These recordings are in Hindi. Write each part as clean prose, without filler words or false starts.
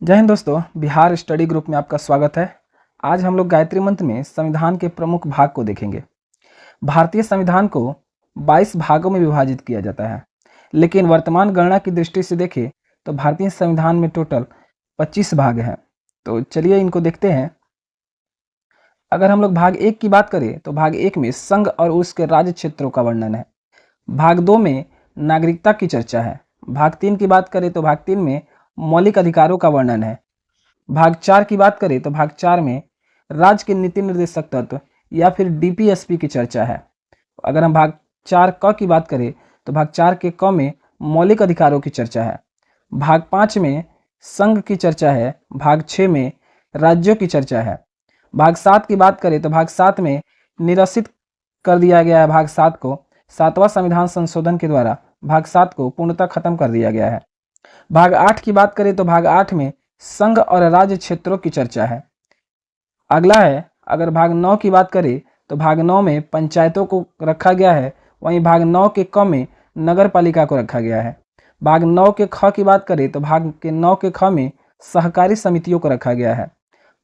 जय हिंद दोस्तों, बिहार स्टडी ग्रुप में आपका स्वागत है। आज हम लोग गायत्री मंत्र में संविधान के प्रमुख भाग को देखेंगे। भारतीय संविधान को 22 भागों में विभाजित किया जाता है, लेकिन वर्तमान गणना की दृष्टि से देखें तो भारतीय संविधान में टोटल 25 भाग हैं। तो चलिए इनको देखते हैं। अगर हम लोग भाग 1 की बात करें तो भाग 1 में संघ और उसके राज्य क्षेत्रों का वर्णन है। भाग 2 में नागरिकता की चर्चा है। भाग 3 की बात करें तो भाग 3 में मौलिक अधिकारों का वर्णन है। भाग 4 की बात करें तो भाग 4 में राज्य के नीति निर्देशक तत्व या फिर डीपीएसपी की चर्चा है। अगर हम भाग 4 क की बात करें तो भाग 4 के क में मौलिक अधिकारों की चर्चा है। भाग 5 में संघ की चर्चा है। भाग 6 में राज्यों की चर्चा है। भाग 7 की बात करें तो भाग 7 में निरसित कर दिया गया है। भाग 7 को 7वां संविधान संशोधन के द्वारा भाग 7 को पूर्णतः खत्म कर दिया गया है। भाग 8 की बात करें तो भाग 8 में संघ और राज्य क्षेत्रों की चर्चा है। अगला है, अगर भाग 9 की बात करें तो भाग 9 में पंचायतों को रखा गया है। वहीं भाग 9 के क में नगर पालिका को रखा गया है। भाग 9 के ख की बात करें तो भाग के 9 के ख में सहकारी समितियों को रखा गया है।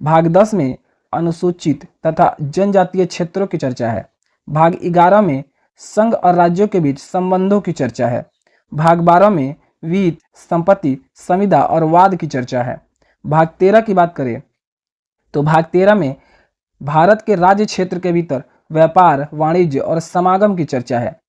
भाग 10 में अनुसूचित तथा जनजातीय क्षेत्रों की चर्चा है। भाग 11 में संघ और राज्यों के बीच संबंधों की चर्चा है। भाग 12 में वित्त, संपत्ति, संविदा और वाद की चर्चा है। भाग 13 की बात करें तो भाग 13 में भारत के राज्य क्षेत्र के भीतर व्यापार, वाणिज्य और समागम की चर्चा है।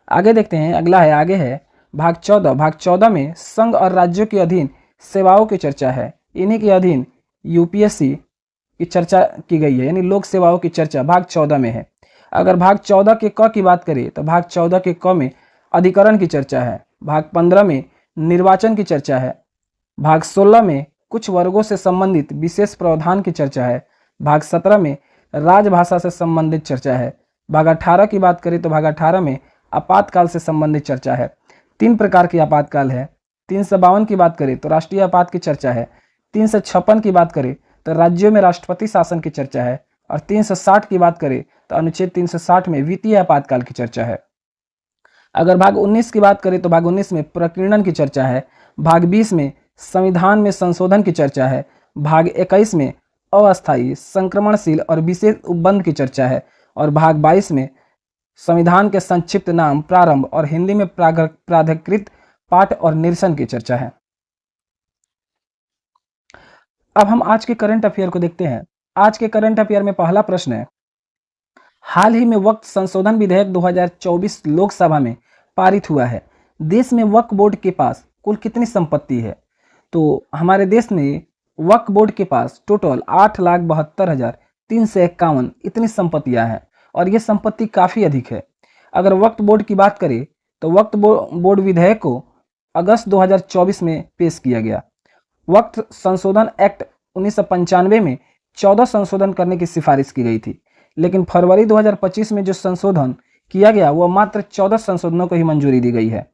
आगे देखते हैं, अगला है, आगे है भाग 14। भाग 14 में संघ और राज्यों के अधीन सेवाओं की चर्चा है। इन्हीं के अधीन यूपीएससी की चर्चा की गई है, यानी लोक सेवाओं की चर्चा भाग 14 में है। अगर भाग 14 के क की बात करें तो भाग 14 के क में अधिकरण की चर्चा है। भाग 15 में निर्वाचन की चर्चा है। भाग 16 में कुछ वर्गों से संबंधित विशेष प्रावधान की चर्चा है। भाग 17 में राजभाषा से संबंधित चर्चा है। भाग 18 की बात करें तो भाग 18 में आपातकाल से संबंधित चर्चा है। 3 प्रकार के आपातकाल है। 352 की बात करें तो राष्ट्रीय आपात की चर्चा है। 356 की बात करें तो राज्यों में राष्ट्रपति शासन की चर्चा है। और 360 की बात करें तो अनुच्छेद 360 में वित्तीय आपातकाल की चर्चा है। अगर भाग 19 की बात करें तो भाग 19 में प्रकीर्णन की चर्चा है। भाग 20 में संविधान में संशोधन की चर्चा है। भाग 21 में अस्थायी, संक्रमणशील और विशेष उपबंध की चर्चा है। और भाग 22 में संविधान के संक्षिप्त नाम, प्रारंभ और हिंदी में प्राधिकृत पाठ और निरसन की चर्चा है। अब हम आज के करंट अफेयर को देखते हैं। आज के करंट अफेयर में पहला प्रश्न है, हाल ही में वक्फ संशोधन विधेयक 2024 लोकसभा में पारित हुआ है। देश में वक्फ बोर्ड के पास कुल कितनी संपत्ति है? तो हमारे देश में वक्फ बोर्ड के पास टोटल 8,72,351 इतनी संपत्तियां हैं और ये संपत्ति काफ़ी अधिक है। अगर वक्फ बोर्ड की बात करें तो वक्फ बोर्ड विधेयक को अगस्त 2024 में पेश किया गया। वक्फ संशोधन एक्ट 1995 में 14 संशोधन करने की सिफारिश की गई थी, लेकिन फरवरी 2025 में जो संशोधन किया गया वह मात्र 14 संशोधनों को ही मंजूरी दी गई है।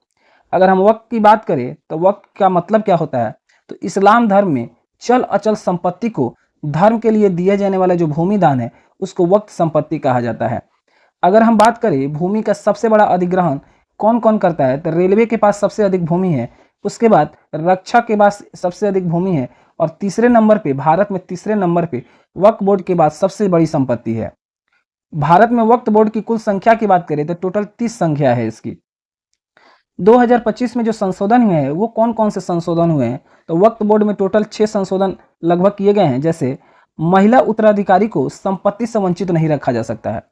अगर हम वक्फ की बात करें तो वक्फ का मतलब क्या होता है? तो इस्लाम धर्म में चल अचल संपत्ति को धर्म के लिए दिए जाने वाला जो भूमि दान है उसको वक्फ संपत्ति कहा जाता है। अगर हम बात करें भूमि का सबसे बड़ा अधिग्रहण कौन कौन करता है, तो रेलवे के पास सबसे अधिक भूमि है, उसके बाद रक्षा के पास सबसे अधिक भूमि है और तीसरे नंबर पे, भारत में तीसरे नंबर पे वक्फ बोर्ड के बाद सबसे बड़ी संपत्ति है। भारत में वक्फ बोर्ड की कुल संख्या की बात करें तो टोटल 30 संख्या है इसकी। 2025 में जो संशोधन हुए हैं वो कौन कौन से संशोधन हुए हैं? तो वक्फ बोर्ड में टोटल 6 संशोधन लगभग किए गए हैं। जैसे महिला उत्तराधिकारी को संपत्ति से वंचित नहीं रखा जा सकता है।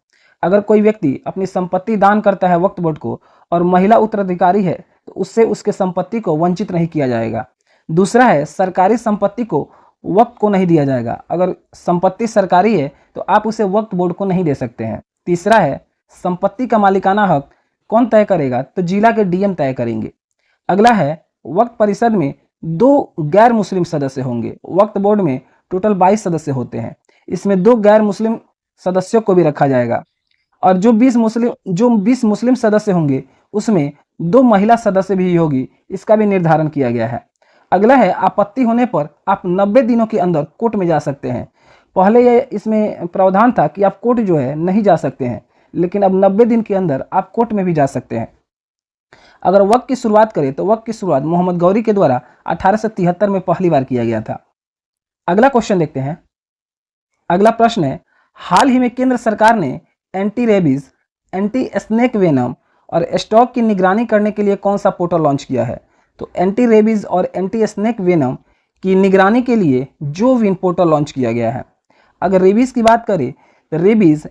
अगर कोई व्यक्ति अपनी संपत्ति दान करता है वक्फ बोर्ड को और महिला उत्तराधिकारी है तो उससे उसके संपत्ति को वंचित नहीं किया जाएगा। दूसरा है, सरकारी संपत्ति को वक्फ को नहीं दिया जाएगा। अगर संपत्ति सरकारी है तो आप उसे वक्फ बोर्ड को नहीं दे सकते हैं। तीसरा है, संपत्ति का मालिकाना हक कौन तय करेगा? तो जिला के डीएम तय करेंगे। अगला है, वक्फ परिषद में 2 गैर मुस्लिम सदस्य होंगे। वक्फ बोर्ड में टोटल 22 सदस्य होते हैं, इसमें 2 गैर मुस्लिम सदस्यों को भी रखा जाएगा। और जो 20 मुस्लिम सदस्य होंगे उसमें 2 महिला सदस्य भी होगी, इसका भी निर्धारण किया गया है। अगला है, आपत्ति होने पर आप 90 दिनों के अंदर कोर्ट में जा सकते हैं। पहले ये इसमें प्रावधान था कि आप कोर्ट जो है नहीं जा सकते हैं, लेकिन अब 90 दिन के अंदर आप कोर्ट में भी जा सकते हैं। अगर वक्त की शुरुआत करें तो वक्त की शुरुआत मोहम्मद गौरी के द्वारा 1873 में पहली बार किया गया था। अगला क्वेश्चन देखते हैं। अगला प्रश्न है, हाल ही में केंद्र सरकार ने anti rabies, anti snake venom और स्टॉक की निगरानी करने के लिए कौन सा पोर्टल लॉन्च किया है? तो एंटी रेबीज और एंटी स्नेक वेनम की निगरानी के लिए जो विन पोर्टल लॉन्च किया गया है। अगर रेबीज की बात करें तो रेबीज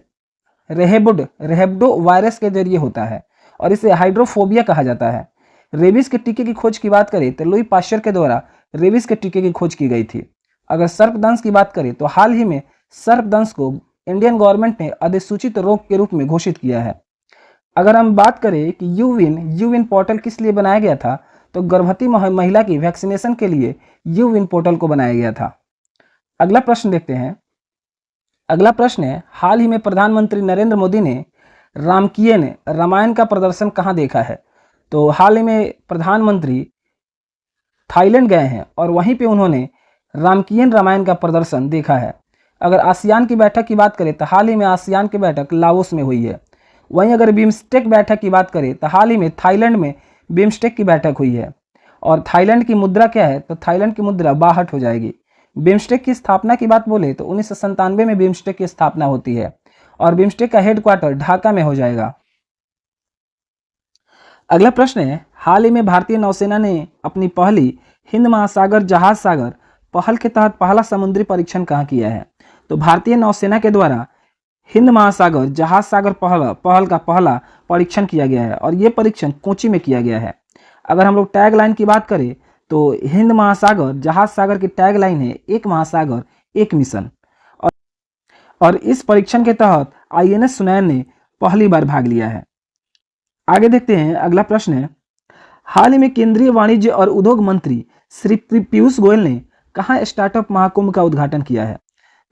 रेहेब्डो वायरस के जरिए होता है और इसे हाइड्रोफोबिया कहा जाता है। रेबीज के टीके की खोज की बात करें तो लुई पाश्चर के द्वारा रेबीज के टीके की खोज की गई थी। अगर सर्पदंश की बात करें तो हाल ही में सर्पदंश को इंडियन गवर्नमेंट ने अधिसूचित रोग के रूप में घोषित किया है। अगर हम बात करें कि यूविन पोर्टल किस लिए बनाया गया था, तो गर्भवती महिला की वैक्सीनेशन के लिए यूविन पोर्टल को बनाया गया था। अगला प्रश्न देखते हैं। अगला प्रश्न है, हाल ही में प्रधानमंत्री नरेंद्र मोदी ने रामकीयन रामायण का प्रदर्शन कहाँ देखा है? तो हाल ही में प्रधानमंत्री थाईलैंड गए हैं और वहीं पे उन्होंने रामकीयन रामायण का प्रदर्शन देखा है। अगर आसियान की बैठक की बात करें तो हाल ही में आसियान की बैठक लाओस में हुई है। वहीं अगर बिम्स्टेक बैठक की बात करें तो हाल ही में थाईलैंड में बिम्स्टेक की बैठक हुई है। और थाईलैंड की मुद्रा क्या है? तो थाईलैंड की मुद्रा बाहट हो जाएगी। बिम्स्टेक की स्थापना की बात बोले तो 1997 में बिम्स्टेक की स्थापना होती है और बिम्स्टेक का हेडक्वार्टर ढाका में हो जाएगा। अगला प्रश्न है, हाल ही में भारतीय नौसेना ने अपनी पहली हिंद महासागर जहाज सागर पहल के तहत पहला समुद्री परीक्षण कहाँ किया है? तो भारतीय नौसेना के द्वारा हिंद महासागर जहाज सागर पहल का पहला परीक्षण किया गया है और ये परीक्षण कोची में किया गया है। अगर हम लोग टैग लाइन की बात करें तो हिंद महासागर जहाज सागर की टैग लाइन है, एक महासागर एक मिशन। और इस परीक्षण के तहत INS सुनैन ने पहली बार भाग लिया है। आगे देखते हैं। अगला प्रश्न है, हाल ही में केंद्रीय वाणिज्य और उद्योग मंत्री श्री पीयूष गोयल ने कहाँ स्टार्टअप महाकुंभ का उद्घाटन किया है?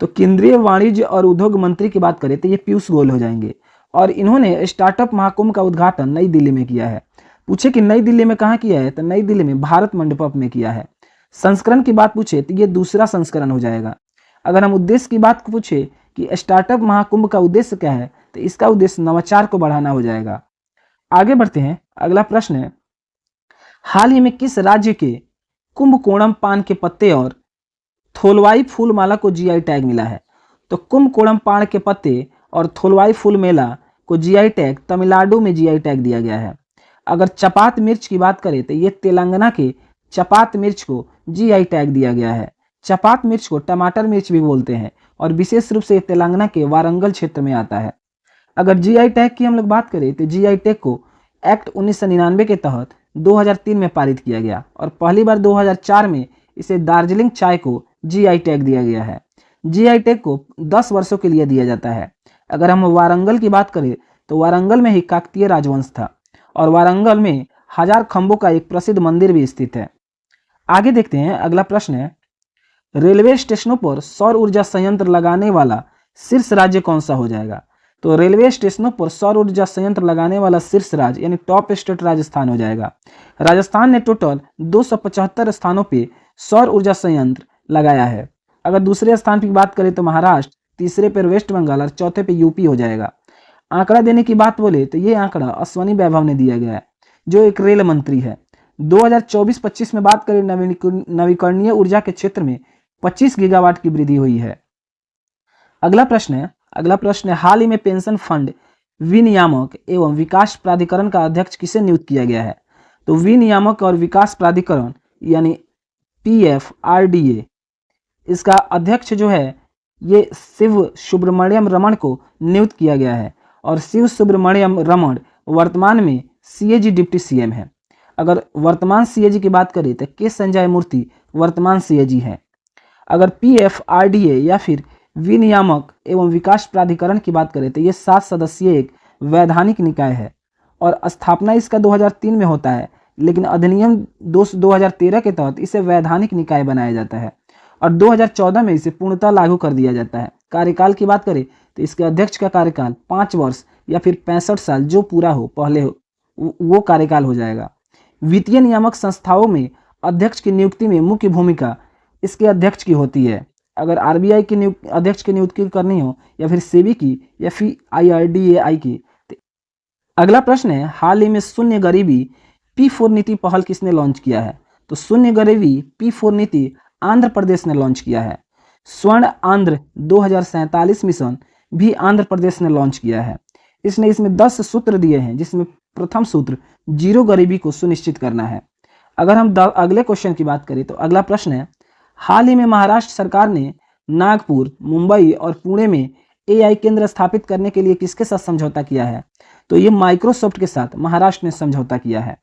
तो केंद्रीय वाणिज्य और उद्योग मंत्री की बात करें तो ये पीयूष गोयल हो जाएंगे और इन्होंने स्टार्टअप महाकुंभ का उद्घाटन नई दिल्ली में किया है। पूछे कि नई दिल्ली में कहाँ किया है? तो नई दिल्ली में भारत मंडपम में किया है। संस्करण की बात पूछे तो ये दूसरा संस्करण हो जाएगा। अगर हम उद्देश्य की बात पूछे कि स्टार्टअप महाकुंभ का उद्देश्य क्या है, तो इसका उद्देश्य नवाचार को बढ़ाना हो जाएगा। आगे बढ़ते हैं। अगला प्रश्न है, हाल ही में किस राज्य के कुंभकोणम पान के पत्ते और थोलवाई फूल माला को GI टैग मिला है? तो कुंभकोणम पान के पत्ते और थोलवाई फूल मेला को GI टैग तमिलनाडु में GI टैग दिया गया है। अगर चपात मिर्च की बात करें तो ये तेलंगाना के चपात मिर्च को GI टैग दिया गया है। चपात मिर्च को टमाटर मिर्च भी बोलते हैं और विशेष रूप से तेलंगाना के वारंगल क्षेत्र में आता है। अगर GI टैग की हम लोग बात करें तो GI टैग को एक्ट 1999 के तहत 2003 में पारित किया गया और पहली बार 2004 में इसे दार्जिलिंग चाय को GI टैग दिया गया है। GI टैग को 10 वर्षों के लिए दिया जाता है। अगर हम वारंगल की बात करें तो वारंगल में ही काकतीय राजवंश था और वारंगल में 1000 खंभों का एक प्रसिद्ध मंदिर भी स्थित है। आगे देखते हैं। अगला प्रश्न है, रेलवे स्टेशनों पर सौर ऊर्जा संयंत्र लगाने वाला शीर्ष राज्य कौन सा हो जाएगा? तो रेलवे स्टेशनों पर सौर ऊर्जा संयंत्र लगाने वाला शीर्ष राज्य यानी टॉप स्टेट राजस्थान हो जाएगा। राजस्थान ने टोटल 275 स्थानों पे सौर ऊर्जा संयंत्र लगाया है। अगर दूसरे स्थान की बात करें तो महाराष्ट्र, तीसरे पर वेस्ट बंगाल और चौथे पे यूपी हो जाएगा। आंकड़ा देने की बात बोले तो ये आंकड़ा अश्वनी वैभव ने दिया गया है जो एक रेल मंत्री है। 2024-25 में बात करें नवीकरणीय ऊर्जा के क्षेत्र में 25 गीगावाट की वृद्धि हुई है। अगला प्रश्न है, हाल ही में पेंशन फंड विनियामक एवं विकास प्राधिकरण का अध्यक्ष किसे नियुक्त किया गया है? तो विनियामक और विकास प्राधिकरण यानी PFRDA, इसका अध्यक्ष जो है ये शिव सुब्रमण्यम रमन को नियुक्त किया गया है और शिव सुब्रमण्यम रमन वर्तमान में CAG डिप्टी CM है। अगर वर्तमान CAG की बात करें तो के संजय मूर्ति वर्तमान CAG है। अगर PFRDA या फिर विनियामक एवं विकास प्राधिकरण की बात करें तो ये 7 सदस्यीय एक वैधानिक निकाय है और स्थापना इसका 2003 में होता है, लेकिन अधिनियम 2013 के तहत इसे वैधानिक निकाय बनाया जाता है और 2014 में इसे पूर्णतः लागू कर दिया जाता है। कार्यकाल की बात करें तो इसके अध्यक्ष का कार्यकाल 5 वर्ष या फिर 65 साल जो पूरा हो पहले हो वो कार्यकाल हो जाएगा। वित्तीय नियामक संस्थाओं में अध्यक्ष की नियुक्ति में मुख्य भूमिका इसके अध्यक्ष की होती है। अगर RBI की अध्यक्ष की नियुक्ति करनी हो या फिर सेबी की या फिर IRDAI की। अगला प्रश्न है, हाल ही में शून्य गरीबी P4 नीति पहल किसने लॉन्च किया है? तो शून्य गरीबी P4 नीति आंध्र प्रदेश ने लॉन्च किया है स्वर्ण आंध्र 2047 मिशन भी आंध्र प्रदेश ने लॉन्च किया है। इसने इसमें 10 सूत्र दिए हैं, जिसमें प्रथम सूत्र जीरो गरीबी को सुनिश्चित करना है। अगर हम अगले क्वेश्चन की बात करें तो अगला प्रश्न है, हाल ही में महाराष्ट्र सरकार ने नागपुर, मुंबई और पुणे में AI केंद्र स्थापित करने के लिए किसके साथ समझौता किया है? तो ये माइक्रोसॉफ्ट के साथ महाराष्ट्र ने समझौता किया है।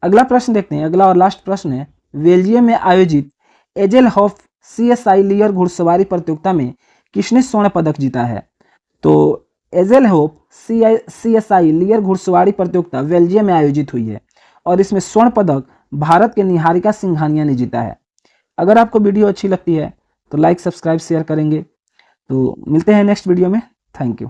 अगला प्रश्न देखते हैं, अगला और लास्ट प्रश्न है, बेल्जियम में आयोजित एजेलहॉफ CSI लियर घुड़सवारी प्रतियोगिता में किसने स्वर्ण पदक जीता है? तो एजेलहॉफ CSI लियर घुड़सवारी प्रतियोगिता बेल्जियम में आयोजित हुई है और इसमें स्वर्ण पदक भारत के निहारिका सिंघानिया ने जीता है। अगर आपको वीडियो अच्छी लगती है तो लाइक, सब्सक्राइब, शेयर करेंगे। तो मिलते हैं नेक्स्ट वीडियो में। Thank you.